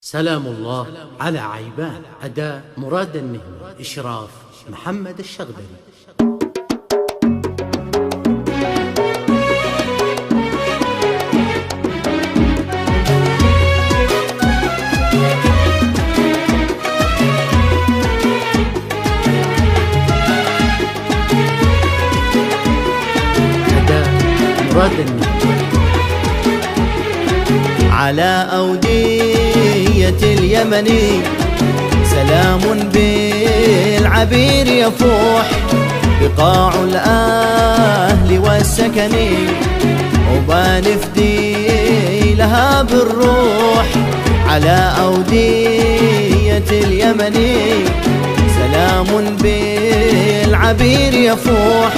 سلام الله على عيبان. أداء مراد النهمي. إشراف محمد الشغدري. أداء مراد النهمي. على أودية اليمن سلام بالعبير يفوح، بقاع الأهل والسكن وبنفدي لها بالروح. على أودية اليمن سلام بالعبير يفوح،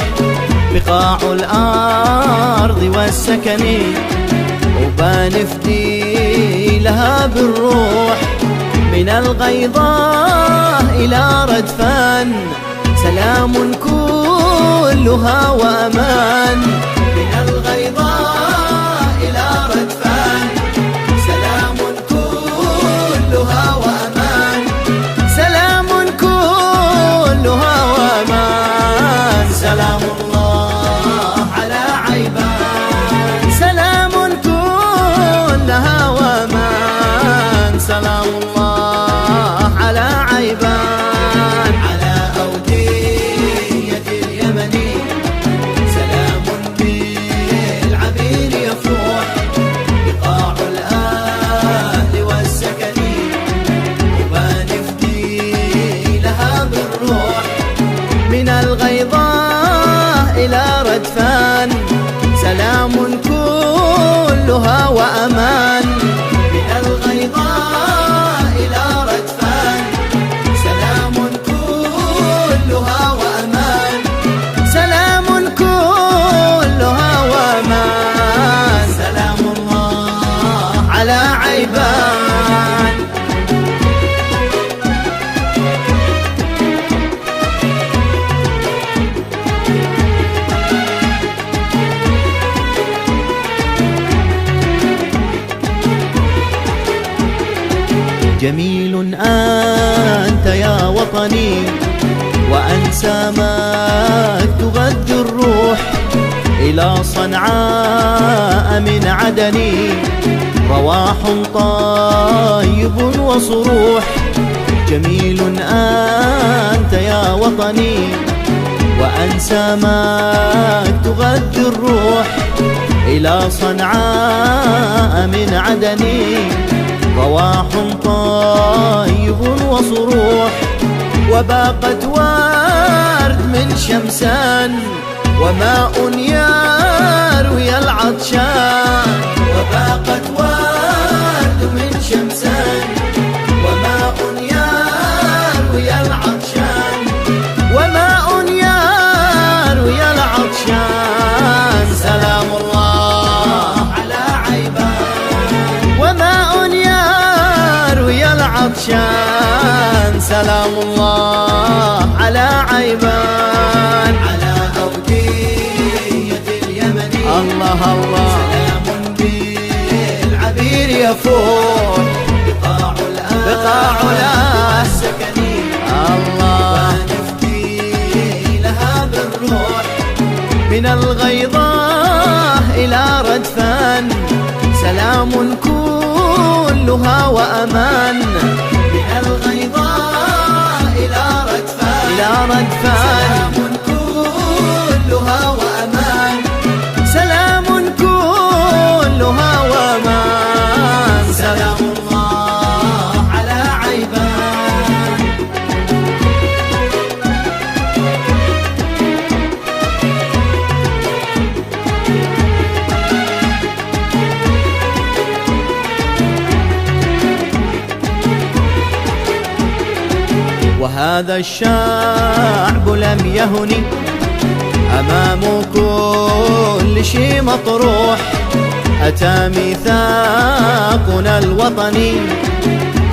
بقاع الأرض والسكن وبنفدي لها بالروح. من الغيضاء إلى ردفان سلام كلها وأمان. من الغيضاء إلى ردفان سلام كلها وأمان. سلام كلها وأمان. سلام الله على عيبان. سلام كلها وأمان. سلام الله على عيبان. على أودية اليمن سلام بالعبير يفوح، بقاع الأهل والسكن وبنفدي لها بالروح. من الغيضاء إلى ردفان سلام كلها وأمان. من الغيضاء إلى ردفان سلام كلها وأمان. سلام كلها وأمان. سلام الله على عيبان. جميل أنت يا وطني وأنسى ما تغذي الروح. إلى صنعاء من عدني رواح طيب وصروح. جميل أنت يا وطني وأنسى ما تغذي الروح. إلى صنعاء من عدني رواح طيب وصروح. وباقت ورد من شمسان وماء يروي العطشان. وباقت ورد من شمسان وماء يروي العطشان. وماء يروي العطشان. سلام الله على عيبان. وماء يروي العطشان. سلام الله على عيبان. على أودية اليمن الله الله سلام بالعبير يفوح، بقاع الأهل السكن الله ونفدي لها بالروح. من الغيضاء إلى ردفان سلام كلها وأمان. من الغيضاء إلى ردفان سلام كلها وأمان. سلام كلها وأمان. سلام الله على عيبان. وهذا الشعب لم يهن أمام كل شيء مطروح. أتى ميثاقنا الوطني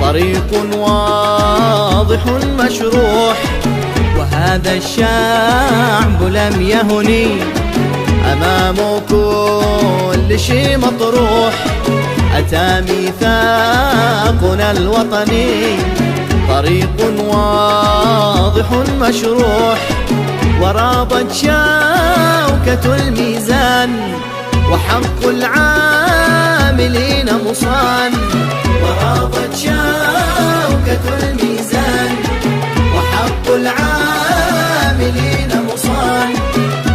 طريق واضح مشروح. وهذا الشعب لم يهن أمام كل شيء مطروح. أتى ميثاقنا ميثاقنا الوطني طريق واضح مشروح، ورابت شوكة الميزان وحق العاملين مصان. ورابت شوكة الميزان وحق العاملين مصان،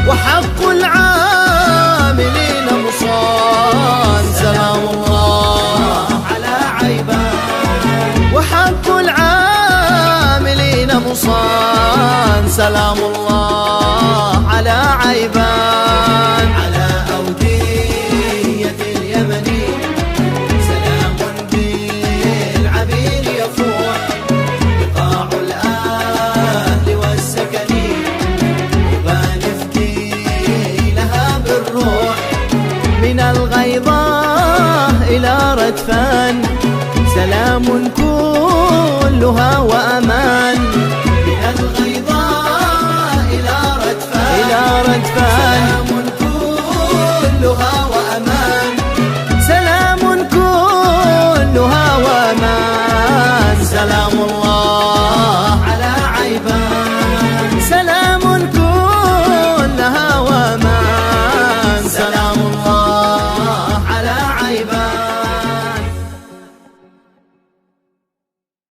وحق العاملين مصان. سلام الله على عيبان، وحق العاملين مصان. سلام الله على عيبان، على أودية اليمن سلام بالعبير يفوح، بقاع الأهل والسكن وبنفدي لها بالروح. من الغيضاء إلى ردفان سلام كلها